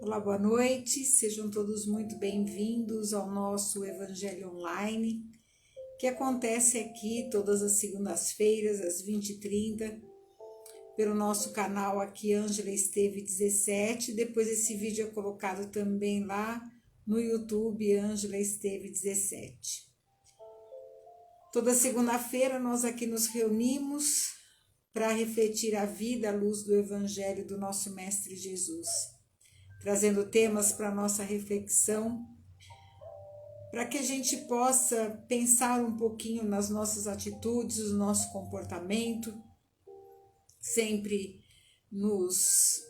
Olá, boa noite, sejam todos muito bem-vindos ao nosso Evangelho Online, que acontece aqui todas as segundas-feiras, às 20h30, pelo nosso canal aqui, Ângela Esteve 17. Depois esse vídeo é colocado também lá no YouTube, Ângela Esteve 17. Toda segunda-feira nós aqui nos reunimos para refletir a vida à luz do Evangelho do nosso Mestre Jesus, trazendo temas para nossa reflexão, para que a gente possa pensar um pouquinho nas nossas atitudes, no nosso comportamento, sempre nos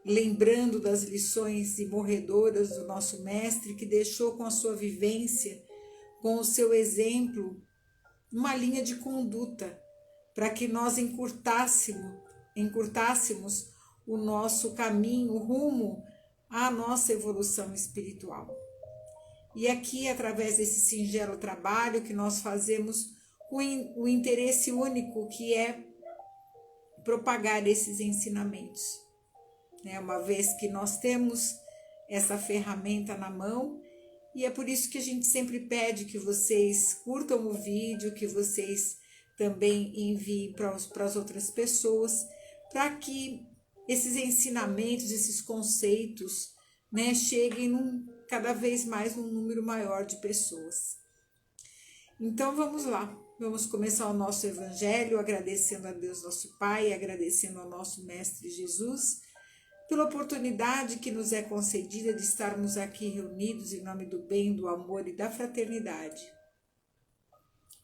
lembrando das lições imorredoras do nosso Mestre, que deixou com a sua vivência, com o seu exemplo, uma linha de conduta, para que nós encurtássemos o nosso caminho, rumo à nossa evolução espiritual. E aqui, através desse singelo trabalho que nós fazemos, o interesse único que é propagar esses ensinamentos, né? Uma vez que nós temos essa ferramenta na mão, e é por isso que a gente sempre pede que vocês curtam o vídeo, que vocês também enviem para as outras pessoas, para que esses ensinamentos, esses conceitos, né, cheguem cada vez mais num número maior de pessoas. Então vamos lá, vamos começar o nosso Evangelho agradecendo a Deus nosso Pai, agradecendo ao nosso Mestre Jesus, pela oportunidade que nos é concedida de estarmos aqui reunidos em nome do bem, do amor e da fraternidade,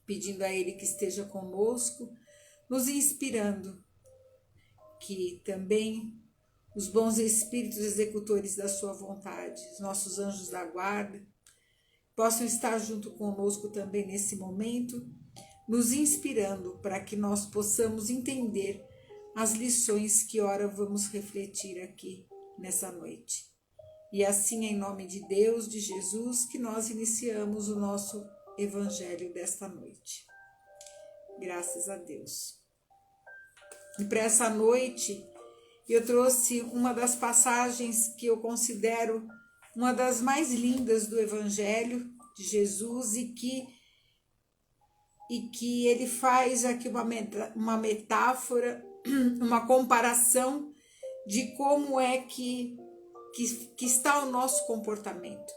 pedindo a Ele que esteja conosco, nos inspirando, que também os bons espíritos executores da sua vontade, os nossos anjos da guarda, possam estar junto conosco também nesse momento, nos inspirando para que nós possamos entender as lições que ora vamos refletir aqui nessa noite. E assim, em nome de Deus, de Jesus, que nós iniciamos o nosso Evangelho desta noite. Graças a Deus. E para essa noite, eu trouxe uma das passagens que eu considero uma das mais lindas do Evangelho de Jesus e que ele faz aqui uma metáfora, uma comparação de como é que está o nosso comportamento,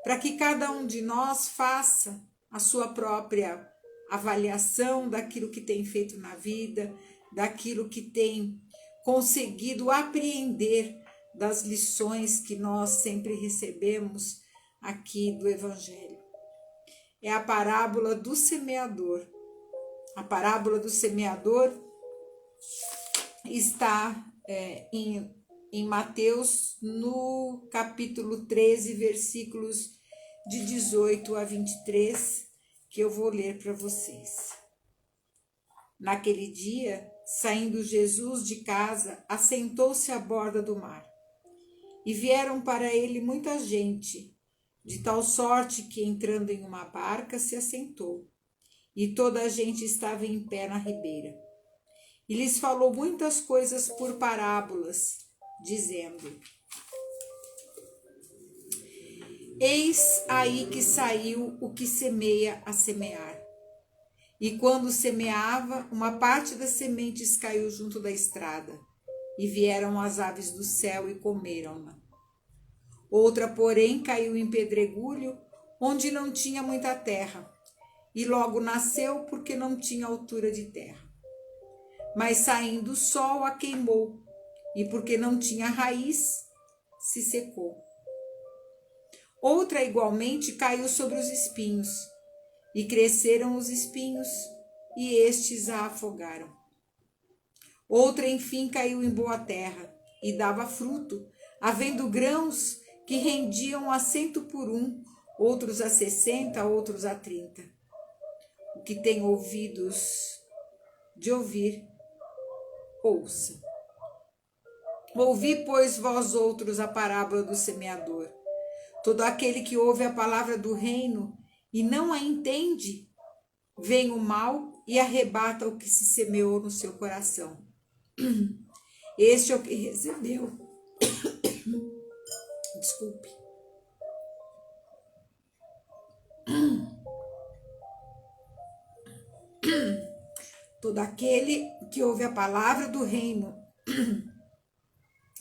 para que cada um de nós faça a sua própria avaliação daquilo que tem feito na vida, daquilo que tem conseguido apreender das lições que nós sempre recebemos aqui do Evangelho. É a parábola do semeador. A parábola do semeador está em Mateus, no capítulo 13, versículos de 18 a 23, que eu vou ler para vocês. Naquele dia, saindo Jesus de casa, assentou-se à borda do mar. E vieram para ele muita gente, de tal sorte que, entrando em uma barca, se assentou. E toda a gente estava em pé na ribeira. E lhes falou muitas coisas por parábolas, dizendo: Eis aí que saiu o que semeia a semear. E quando semeava, uma parte das sementes caiu junto da estrada, e vieram as aves do céu e comeram-na. Outra, porém, caiu em pedregulho, onde não tinha muita terra, e logo nasceu porque não tinha altura de terra. Mas saindo o sol a queimou, e porque não tinha raiz, se secou. Outra, igualmente, caiu sobre os espinhos, e cresceram os espinhos, e estes a afogaram. Outra, enfim, caiu em boa terra, e dava fruto, havendo grãos que rendiam a 100 por 1, outros a 60, outros a 30. O que tem ouvidos de ouvir, ouça. Ouvi, pois, vós outros a parábola do semeador. Todo aquele que ouve a palavra do reino e não a entende, vem o mal e arrebata o que se semeou no seu coração. Este é o que recebeu desculpe. Todo aquele que ouve a palavra do reino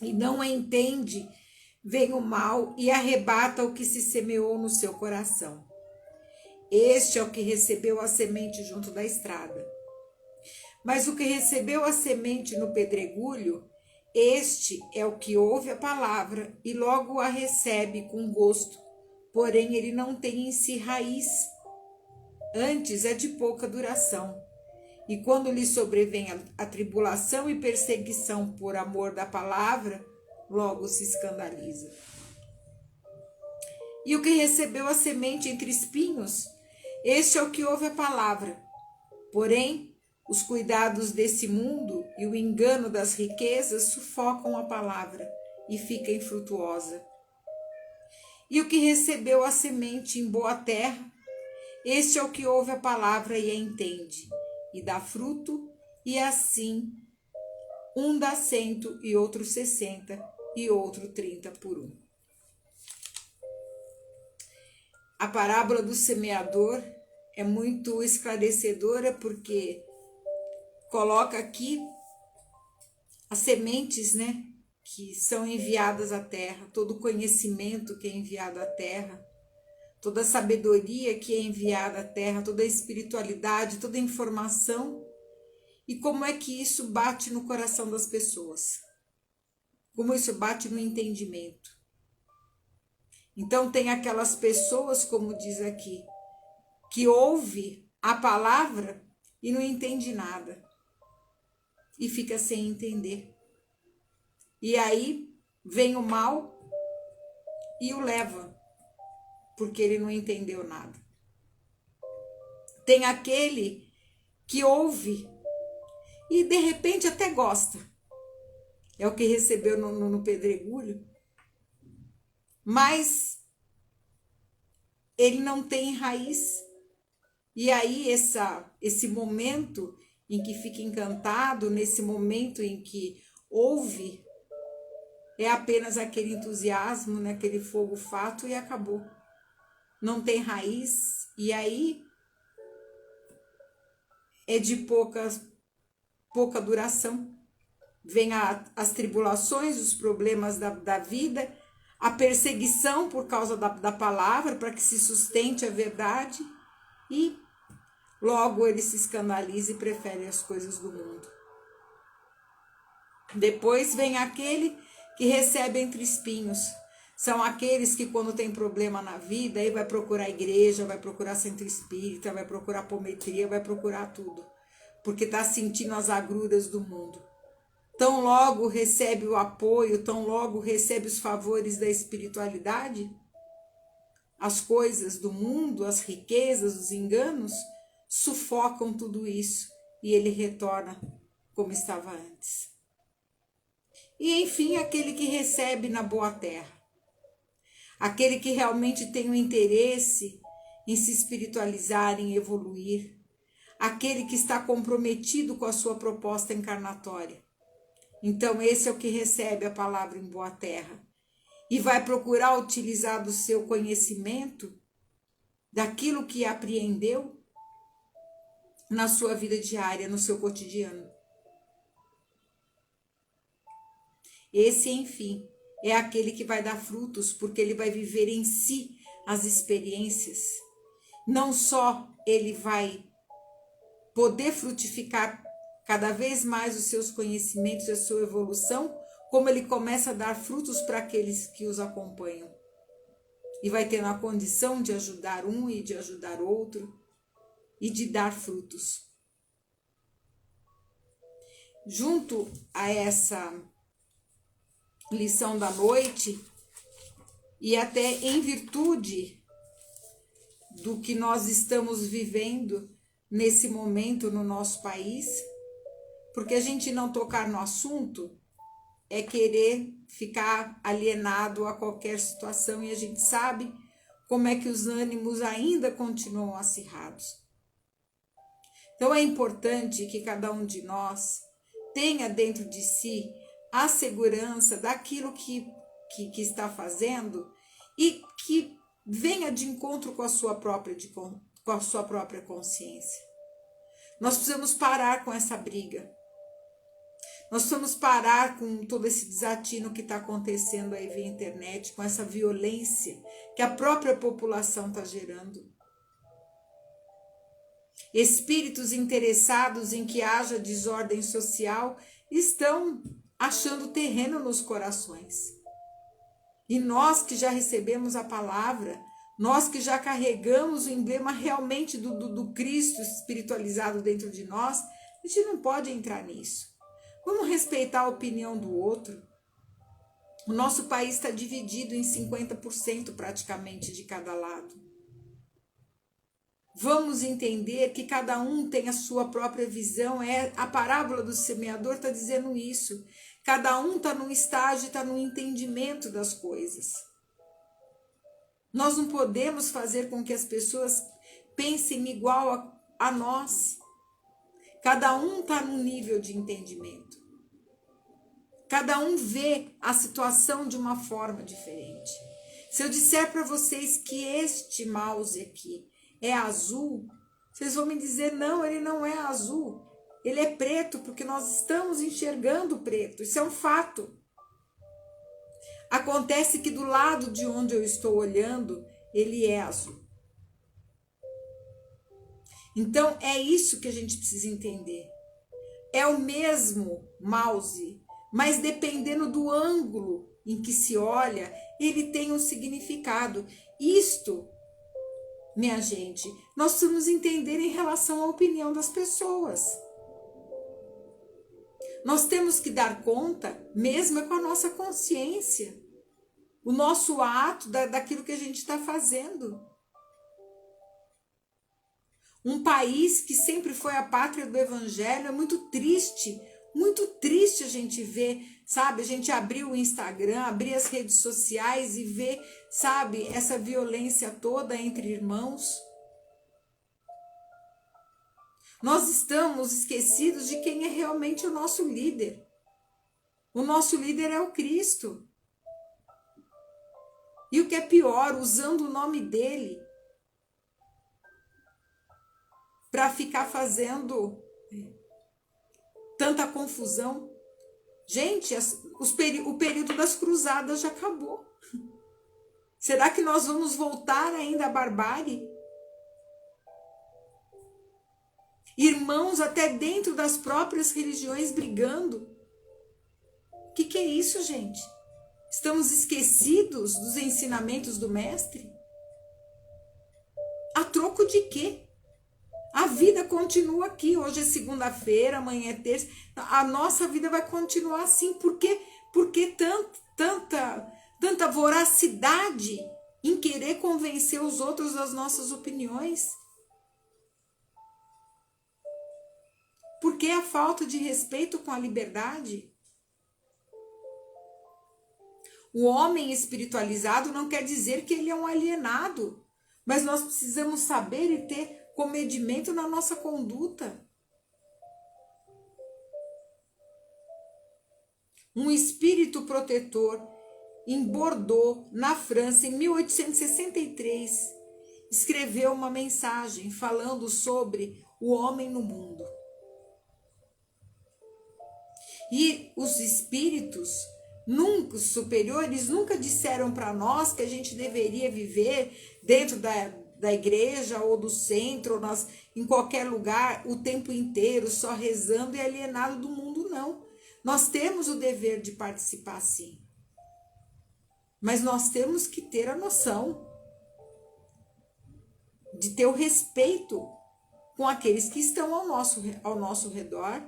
e não a entende, vem o mal e arrebata o que se semeou no seu coração. Este é o que recebeu a semente junto da estrada. Mas o que recebeu a semente no pedregulho, este é o que ouve a palavra e logo a recebe com gosto, porém ele não tem em si raiz. Antes é de pouca duração. E quando lhe sobrevém a tribulação e perseguição por amor da palavra, logo se escandaliza. E o que recebeu a semente entre espinhos, este é o que ouve a palavra. Porém, os cuidados desse mundo e o engano das riquezas sufocam a palavra e fica infrutuosa. E o que recebeu a semente em boa terra, este é o que ouve a palavra e a entende, e dá fruto, e assim um dá 100 e outro 60 e outro 30 por um. A parábola do semeador é muito esclarecedora porque coloca aqui as sementes, né, que são enviadas à terra, todo o conhecimento que é enviado à terra, toda a sabedoria que é enviada à terra, toda a espiritualidade, toda a informação, e como é que isso bate no coração das pessoas, como isso bate no entendimento. Então tem aquelas pessoas, como diz aqui, que ouve a palavra e não entende nada, e fica sem entender. E aí vem o mal e o leva, porque ele não entendeu nada. Tem aquele que ouve e de repente até gosta. É o que recebeu no pedregulho. Mas ele não tem raiz. E aí esse momento em que fica encantado, nesse momento em que ouve, é apenas aquele entusiasmo, né, aquele fogo fato e acabou. Não tem raiz, e aí é de pouca duração. Vem as tribulações, os problemas da vida, a perseguição por causa da palavra, para que se sustente a verdade, e logo ele se escandaliza e prefere as coisas do mundo. Depois vem aquele que recebe entre espinhos. São aqueles que quando tem problema na vida, aí vai procurar a igreja, vai procurar centro espírita, vai procurar apometria, vai procurar tudo. Porque está sentindo as agruras do mundo. Tão logo recebe o apoio, tão logo recebe os favores da espiritualidade, as coisas do mundo, as riquezas, os enganos, sufocam tudo isso e ele retorna como estava antes. E enfim, aquele que recebe na boa terra, aquele que realmente tem o interesse em se espiritualizar, em evoluir, aquele que está comprometido com a sua proposta encarnatória. Então esse é o que recebe a palavra em boa terra e vai procurar utilizar do seu conhecimento, daquilo que apreendeu na sua vida diária, no seu cotidiano. Esse, enfim, é aquele que vai dar frutos, porque ele vai viver em si as experiências. Não só ele vai poder frutificar cada vez mais os seus conhecimentos e a sua evolução, como ele começa a dar frutos para aqueles que os acompanham. E vai tendo a condição de ajudar um e de ajudar outro e de dar frutos. Junto a essa lição da noite, e até em virtude do que nós estamos vivendo nesse momento no nosso país, porque a gente não tocar no assunto é querer ficar alienado a qualquer situação, e a gente sabe como é que os ânimos ainda continuam acirrados. Então é importante que cada um de nós tenha dentro de si a segurança daquilo que que está fazendo e que venha de encontro com a sua própria consciência. Nós precisamos parar com essa briga. Nós precisamos parar com todo esse desatino que está acontecendo aí via internet, com essa violência que a própria população está gerando. Espíritos interessados em que haja desordem social estão achando terreno nos corações. E nós que já recebemos a palavra, nós que já carregamos o emblema realmente do Cristo espiritualizado dentro de nós, a gente não pode entrar nisso. Vamos respeitar a opinião do outro. O nosso país está dividido em 50% praticamente de cada lado. Vamos entender que cada um tem a sua própria visão. A parábola do semeador está dizendo isso. Cada um está num estágio, está no entendimento das coisas. Nós não podemos fazer com que as pessoas pensem igual a nós. Cada um está num nível de entendimento. Cada um vê a situação de uma forma diferente. Se eu disser para vocês que este mouse aqui é azul, vocês vão me dizer, não, ele não é azul. Ele é preto, porque nós estamos enxergando preto. Isso é um fato. Acontece que do lado de onde eu estou olhando, ele é azul. Então, é isso que a gente precisa entender. É o mesmo mouse, mas dependendo do ângulo em que se olha, ele tem um significado. Isto, minha gente, nós precisamos entender em relação à opinião das pessoas. Nós temos que dar conta, mesmo com a nossa consciência, o nosso ato daquilo que a gente está fazendo. Um país que sempre foi a pátria do evangelho é muito triste a gente ver, sabe? A gente abrir o Instagram, abrir as redes sociais e ver, sabe, essa violência toda entre irmãos. Nós estamos esquecidos de quem é realmente o nosso líder. O nosso líder é o Cristo. E o que é pior, usando o nome dele para ficar fazendo tanta confusão. Gente, o período das cruzadas já acabou. Será que nós vamos voltar ainda à barbárie? Irmãos até dentro das próprias religiões brigando. O que é isso, gente? Estamos esquecidos dos ensinamentos do mestre? A troco de quê? A vida continua aqui. Hoje é segunda-feira, amanhã é terça. A nossa vida vai continuar assim. Por que tanta voracidade em querer convencer os outros das nossas opiniões? Por que a falta de respeito com a liberdade? O homem espiritualizado não quer dizer que ele é um alienado, mas nós precisamos saber e ter comedimento na nossa conduta. Um espírito protetor em Bordeaux, na França, em 1863, escreveu uma mensagem falando sobre o homem no mundo. E os espíritos superiores nunca disseram para nós que a gente deveria viver dentro da igreja ou do centro, ou em qualquer lugar, o tempo inteiro, só rezando e alienado do mundo, não. Nós temos o dever de participar, sim. Mas nós temos que ter a noção de ter o respeito com aqueles que estão ao nosso redor.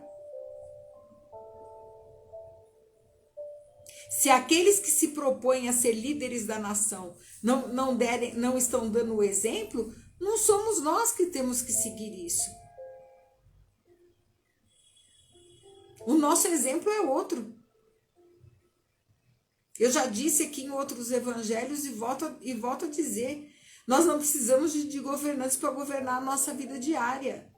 Se aqueles que se propõem a ser líderes da nação não estão dando o exemplo, não somos nós que temos que seguir isso. O nosso exemplo é outro. Eu já disse aqui em outros evangelhos e volto a dizer, nós não precisamos de governantes para governar a nossa vida diária.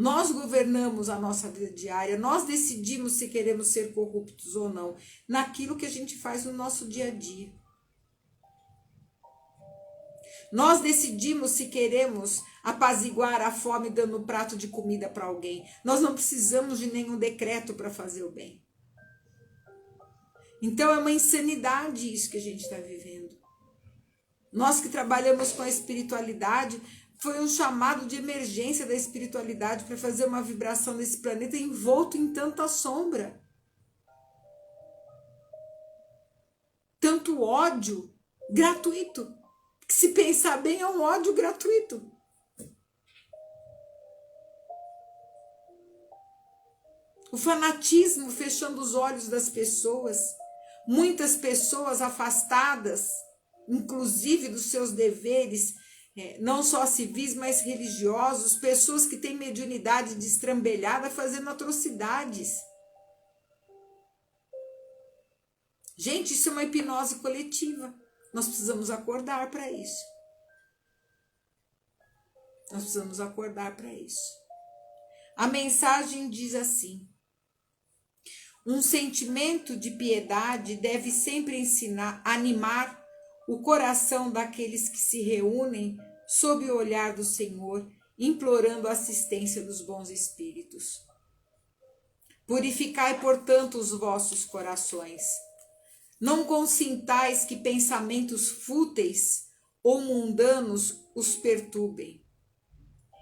Nós governamos a nossa vida diária, nós decidimos se queremos ser corruptos ou não, naquilo que a gente faz no nosso dia a dia. Nós decidimos se queremos apaziguar a fome dando um prato de comida para alguém. Nós não precisamos de nenhum decreto para fazer o bem. Então é uma insanidade isso que a gente está vivendo. Nós que trabalhamos com a espiritualidade, foi um chamado de emergência da espiritualidade para fazer uma vibração nesse planeta envolto em tanta sombra. Tanto ódio gratuito. Se pensar bem, é um ódio gratuito. O fanatismo fechando os olhos das pessoas. Muitas pessoas afastadas, inclusive dos seus deveres, não só civis, mas religiosos. Pessoas que têm mediunidade destrambelhada fazendo atrocidades. Gente, isso é uma hipnose coletiva. Nós precisamos acordar para isso. Nós precisamos acordar para isso. A mensagem diz assim: um sentimento de piedade deve sempre animar o coração daqueles que se reúnem sob o olhar do Senhor, implorando a assistência dos bons espíritos. Purificai, portanto, os vossos corações. Não consintais que pensamentos fúteis ou mundanos os perturbem.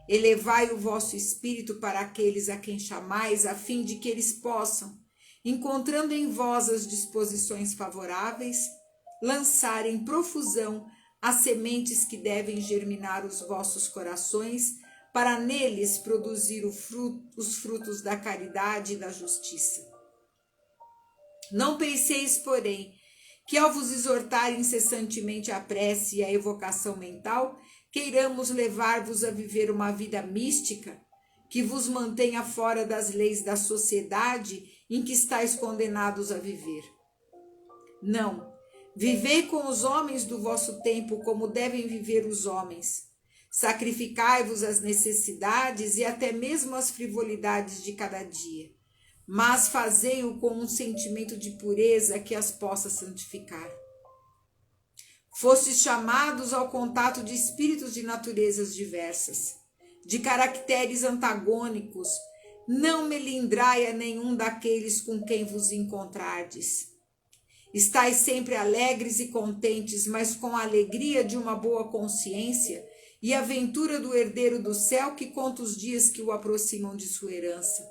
Elevai o vosso espírito para aqueles a quem chamais, a fim de que eles possam, encontrando em vós as disposições favoráveis, lançar em profusão as sementes que devem germinar os vossos corações, para neles produzir os frutos da caridade e da justiça. Não penseis, porém, que ao vos exortar incessantemente a prece e a evocação mental, queiramos levar-vos a viver uma vida mística que vos mantenha fora das leis da sociedade em que estáis condenados a viver. Não, vivei com os homens do vosso tempo como devem viver os homens. Sacrificai-vos às necessidades e até mesmo às frivolidades de cada dia, mas fazei-o com um sentimento de pureza que as possa santificar. Fostes chamados ao contato de espíritos de naturezas diversas, de caracteres antagônicos. Não melindrai a nenhum daqueles com quem vos encontrardes. Estais sempre alegres e contentes, mas com a alegria de uma boa consciência e a ventura do herdeiro do céu que conta os dias que o aproximam de sua herança.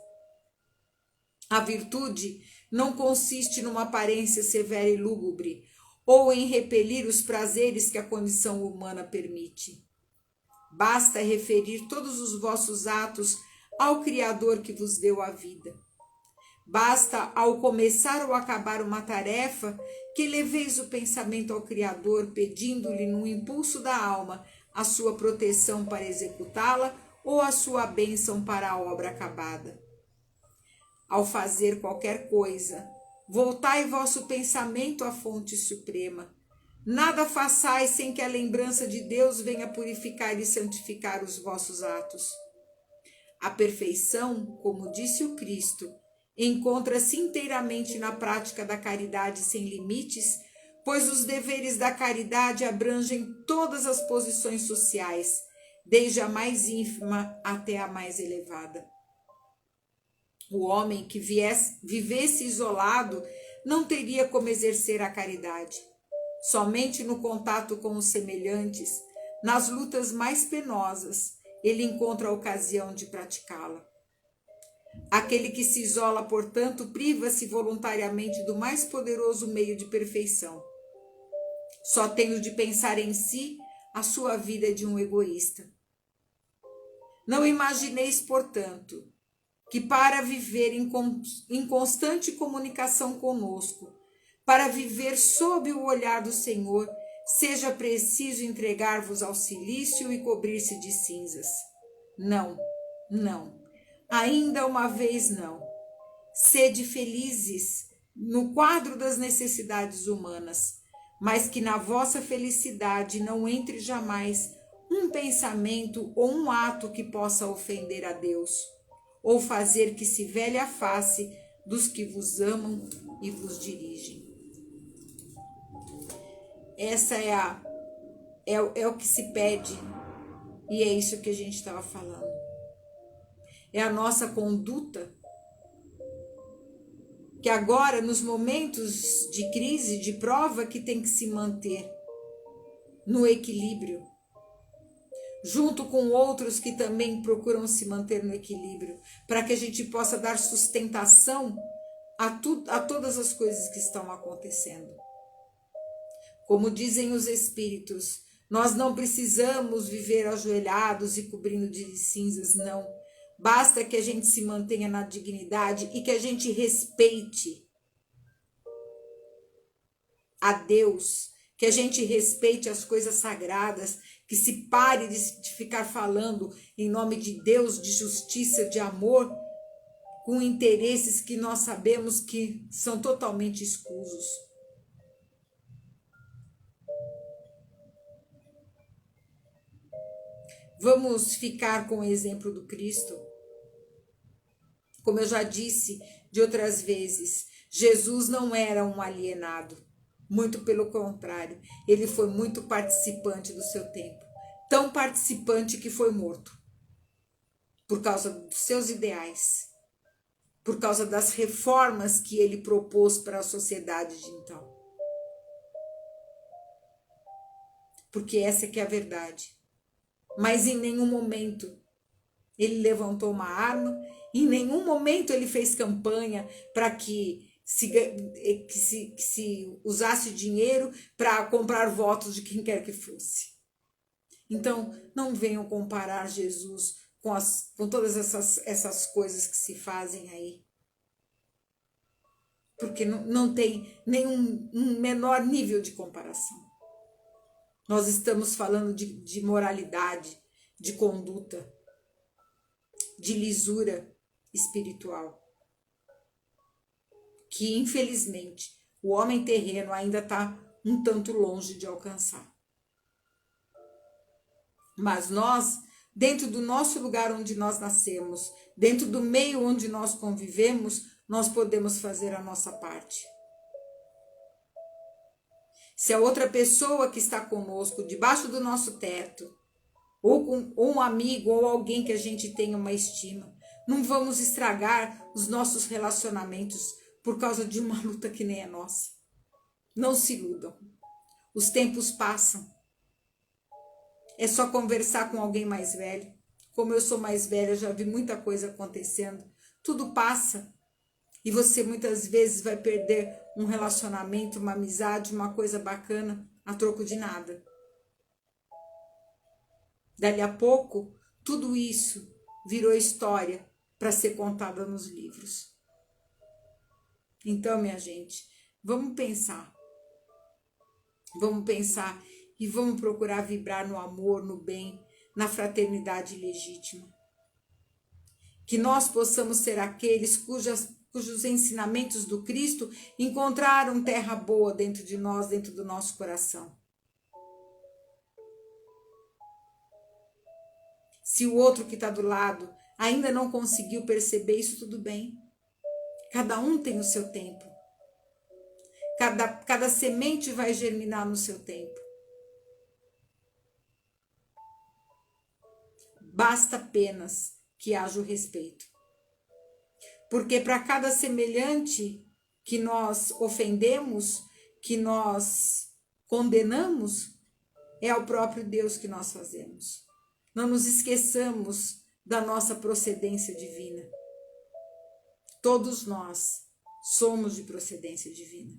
A virtude não consiste numa aparência severa e lúgubre, ou em repelir os prazeres que a condição humana permite. Basta referir todos os vossos atos ao Criador que vos deu a vida. Basta, ao começar ou acabar uma tarefa, que leveis o pensamento ao Criador, pedindo-lhe, num impulso da alma, a sua proteção para executá-la ou a sua bênção para a obra acabada. Ao fazer qualquer coisa, voltai vosso pensamento à fonte suprema. Nada façais sem que a lembrança de Deus venha purificar e santificar os vossos atos. A perfeição, como disse o Cristo, encontra-se inteiramente na prática da caridade sem limites, pois os deveres da caridade abrangem todas as posições sociais, desde a mais ínfima até a mais elevada. O homem que vivesse isolado não teria como exercer a caridade. Somente no contato com os semelhantes, nas lutas mais penosas, ele encontra a ocasião de praticá-la. Aquele que se isola, portanto, priva-se voluntariamente do mais poderoso meio de perfeição. Só tem o de pensar em si, a sua vida é de um egoísta. Não imagineis, portanto, que para viver em constante comunicação conosco, para viver sob o olhar do Senhor, seja preciso entregar-vos ao cilício e cobrir-se de cinzas. Não, não, ainda uma vez não. Sede felizes no quadro das necessidades humanas, mas que na vossa felicidade não entre jamais um pensamento ou um ato que possa ofender a Deus. ou fazer que se vele a face dos que vos amam e vos dirigem. Essa é o que se pede, e é isso que a gente estava falando. É a nossa conduta, que agora, nos momentos de crise, de prova, que tem que se manter no equilíbrio, junto com outros que também procuram se manter no equilíbrio, para que a gente possa dar sustentação a todas as coisas que estão acontecendo. Como dizem os espíritos, nós não precisamos viver ajoelhados e cobrindo de cinzas, não. Basta que a gente se mantenha na dignidade e que a gente respeite a Deus, que a gente respeite as coisas sagradas, que se pare de ficar falando em nome de Deus, de justiça, de amor, com interesses que nós sabemos que são totalmente escusos. Vamos ficar com o exemplo do Cristo. Como eu já disse de outras vezes, Jesus não era um alienado. Muito pelo contrário, ele foi muito participante do seu tempo. Tão participante que foi morto. Por causa dos seus ideais. Por causa das reformas que ele propôs para a sociedade de então. Porque essa que é a verdade. Mas em nenhum momento ele levantou uma arma, em nenhum momento ele fez campanha para que se usasse dinheiro para comprar votos de quem quer que fosse. Então, não venham comparar Jesus com todas essas coisas que se fazem aí. Porque não tem nenhum menor nível de comparação. Nós estamos falando de moralidade, de conduta, de lisura espiritual. Que, infelizmente, o homem terreno ainda está um tanto longe de alcançar. Mas nós, dentro do nosso lugar onde nós nascemos, dentro do meio onde nós convivemos, nós podemos fazer a nossa parte. Se a outra pessoa que está conosco, debaixo do nosso teto, ou com um amigo, ou alguém que a gente tenha uma estima, não vamos estragar os nossos relacionamentos por causa de uma luta que nem é nossa. Não se iludam. Os tempos passam. É só conversar com alguém mais velho. Como eu sou mais velha, já vi muita coisa acontecendo. Tudo passa. E você muitas vezes vai perder um relacionamento, uma amizade, uma coisa bacana a troco de nada. Dali a pouco, tudo isso virou história para ser contada nos livros. Então, minha gente, vamos pensar. Vamos pensar e vamos procurar vibrar no amor, no bem, na fraternidade legítima. Que nós possamos ser aqueles cujos ensinamentos do Cristo encontraram terra boa dentro de nós, dentro do nosso coração. Se o outro que está do lado ainda não conseguiu perceber isso, tudo bem. Cada um tem o seu tempo. Cada semente vai germinar no seu tempo. Basta apenas que haja o respeito. Porque para cada semelhante que nós ofendemos, que nós condenamos, é ao próprio Deus que nós fazemos. Não nos esqueçamos da nossa procedência divina. Todos nós somos de procedência divina.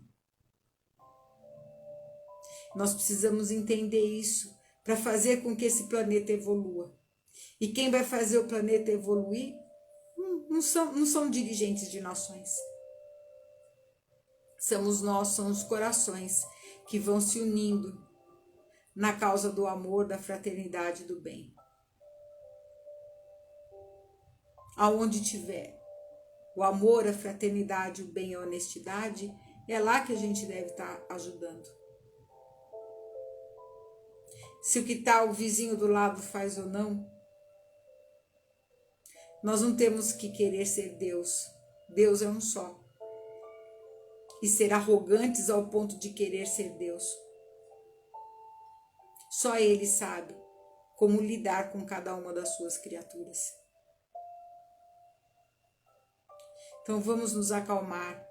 Nós precisamos entender isso para fazer com que esse planeta evolua. E quem vai fazer o planeta evoluir não são dirigentes de nações. Somos nós, são os corações que vão se unindo na causa do amor, da fraternidade e do bem. Aonde tiver o amor, a fraternidade, o bem e a honestidade, é lá que a gente deve estar ajudando. Se o que está o vizinho do lado faz ou não, Nós não temos que querer ser Deus. Deus é um só. E ser arrogantes ao ponto de querer ser Deus. Só Ele sabe como lidar com cada uma das suas criaturas. Então vamos nos acalmar.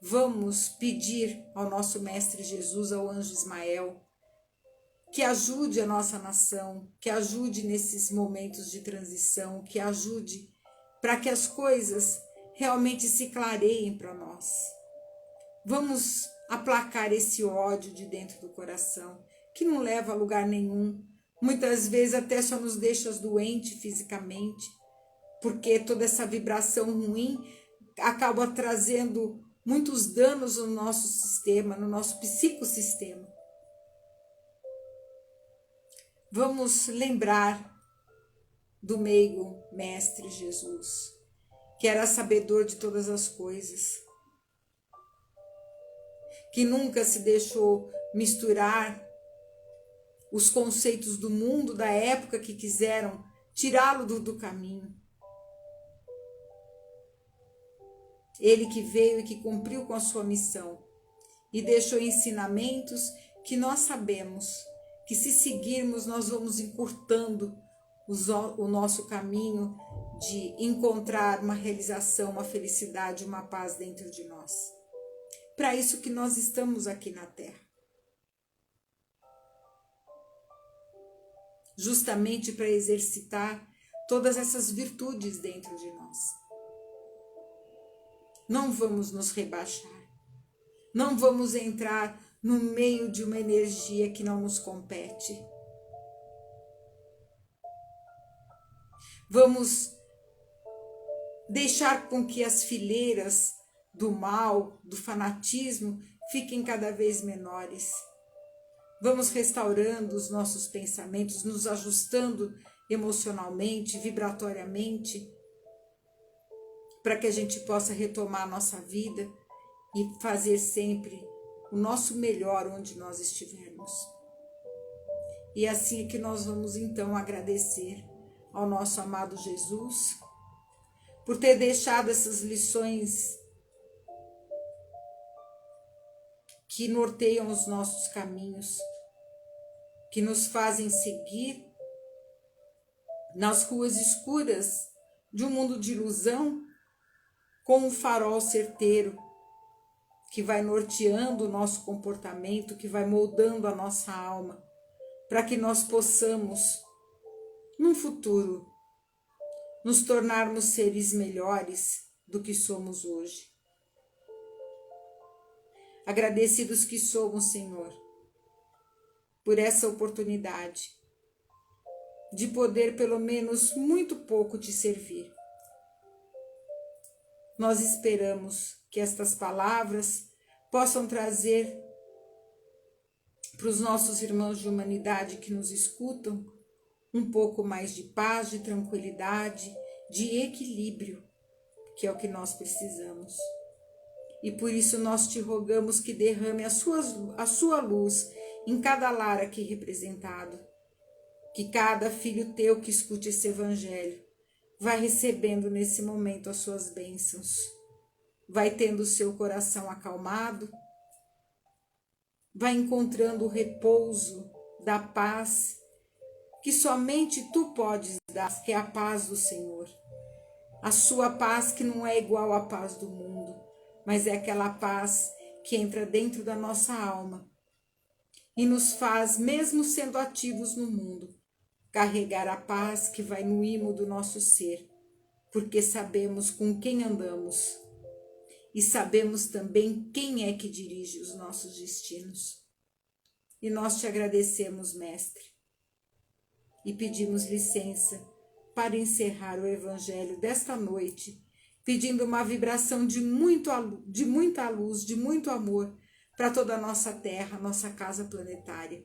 Vamos pedir ao nosso Mestre Jesus, ao anjo Ismael, que ajude a nossa nação, que ajude nesses momentos de transição, que ajude para que as coisas realmente se clareiem para nós. Vamos aplacar esse ódio de dentro do coração, que não leva a lugar nenhum. Muitas vezes até só nos deixa doentes fisicamente, porque toda essa vibração ruim acaba trazendo muitos danos no nosso sistema, no nosso psicossistema. Vamos lembrar do meigo Mestre Jesus, que era sabedor de todas as coisas, que nunca se deixou misturar os conceitos do mundo da época que quiseram tirá-lo do caminho. Ele que veio e que cumpriu com a sua missão e deixou ensinamentos que nós sabemos que, se seguirmos, nós vamos encurtando o nosso caminho de encontrar uma realização, uma felicidade, uma paz dentro de nós. Para isso que nós estamos aqui na Terra. Justamente para exercitar todas essas virtudes dentro de nós. Não vamos nos rebaixar. Não vamos entrar no meio de uma energia que não nos compete. Vamos deixar com que as fileiras do mal, do fanatismo, fiquem cada vez menores. Vamos restaurando os nossos pensamentos, nos ajustando emocionalmente, vibratoriamente, para que a gente possa retomar a nossa vida e fazer sempre o nosso melhor onde nós estivermos. E assim é que nós vamos então agradecer ao nosso amado Jesus por ter deixado essas lições que norteiam os nossos caminhos, que nos fazem seguir nas ruas escuras de um mundo de ilusão com um farol certeiro que vai norteando o nosso comportamento, que vai moldando a nossa alma, para que nós possamos, num futuro, nos tornarmos seres melhores do que somos hoje. Agradecidos que somos, Senhor, por essa oportunidade de poder, pelo menos muito pouco, te servir. Nós esperamos que estas palavras possam trazer para os nossos irmãos de humanidade que nos escutam um pouco mais de paz, de tranquilidade, de equilíbrio, que é o que nós precisamos. E por isso nós te rogamos que derrame a sua luz em cada lar aqui representado, que cada filho teu que escute esse evangelho vai recebendo nesse momento as suas bênçãos, vai tendo o seu coração acalmado, vai encontrando o repouso da paz que somente tu podes dar, que é a paz do Senhor. A sua paz que não é igual à paz do mundo, mas é aquela paz que entra dentro da nossa alma e nos faz, mesmo sendo ativos no mundo, carregar a paz que vai no imo do nosso ser, porque sabemos com quem andamos e sabemos também quem é que dirige os nossos destinos. E nós te agradecemos, Mestre, e pedimos licença para encerrar o Evangelho desta noite, pedindo uma vibração de muita luz, de muito amor para toda a nossa Terra, nossa casa planetária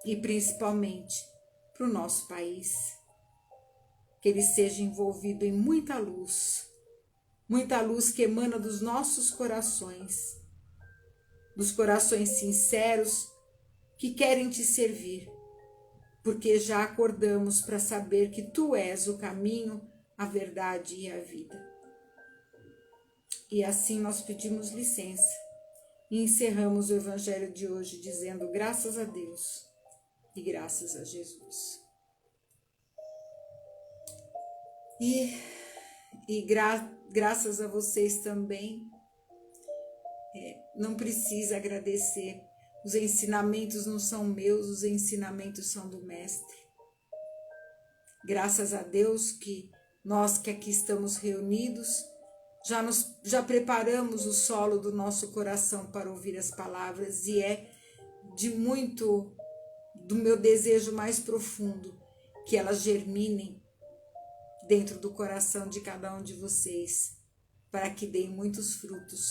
e principalmente para o nosso país. Que ele seja envolvido em muita luz que emana dos nossos corações, dos corações sinceros que querem te servir, porque já acordamos para saber que tu és o caminho, a verdade e a vida. E assim nós pedimos licença e encerramos o Evangelho de hoje dizendo graças a Deus e graças a Jesus. Graças a vocês também. Não precisa agradecer. Os ensinamentos não são meus, os ensinamentos são do Mestre. Graças a Deus que nós que aqui estamos reunidos, já preparamos o solo do nosso coração para ouvir as palavras, e é do meu desejo mais profundo que elas germinem dentro do coração de cada um de vocês, para que deem muitos frutos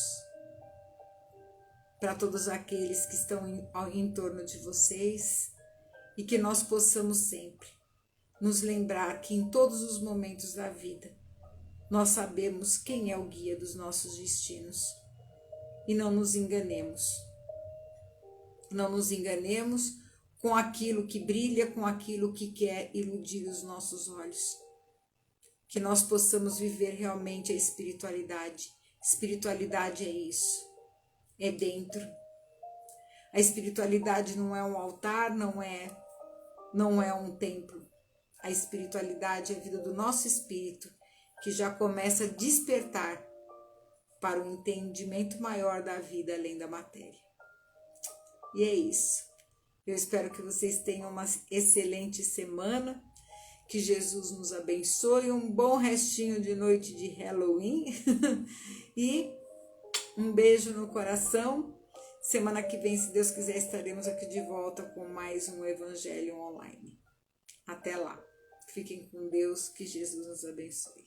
para todos aqueles que estão em torno de vocês, e que nós possamos sempre nos lembrar que em todos os momentos da vida nós sabemos quem é o guia dos nossos destinos, e não nos enganemos. Não nos enganemos com aquilo que brilha, com aquilo que quer iludir os nossos olhos. Que nós possamos viver realmente a espiritualidade. Espiritualidade é isso, é dentro. A espiritualidade não é um altar, não é um templo. A espiritualidade é a vida do nosso espírito, que já começa a despertar para o entendimento maior da vida além da matéria. E é isso. Eu espero que vocês tenham uma excelente semana, que Jesus nos abençoe, um bom restinho de noite de Halloween e um beijo no coração. Semana que vem, se Deus quiser, estaremos aqui de volta com mais um Evangelho Online. Até lá. Fiquem com Deus, que Jesus nos abençoe.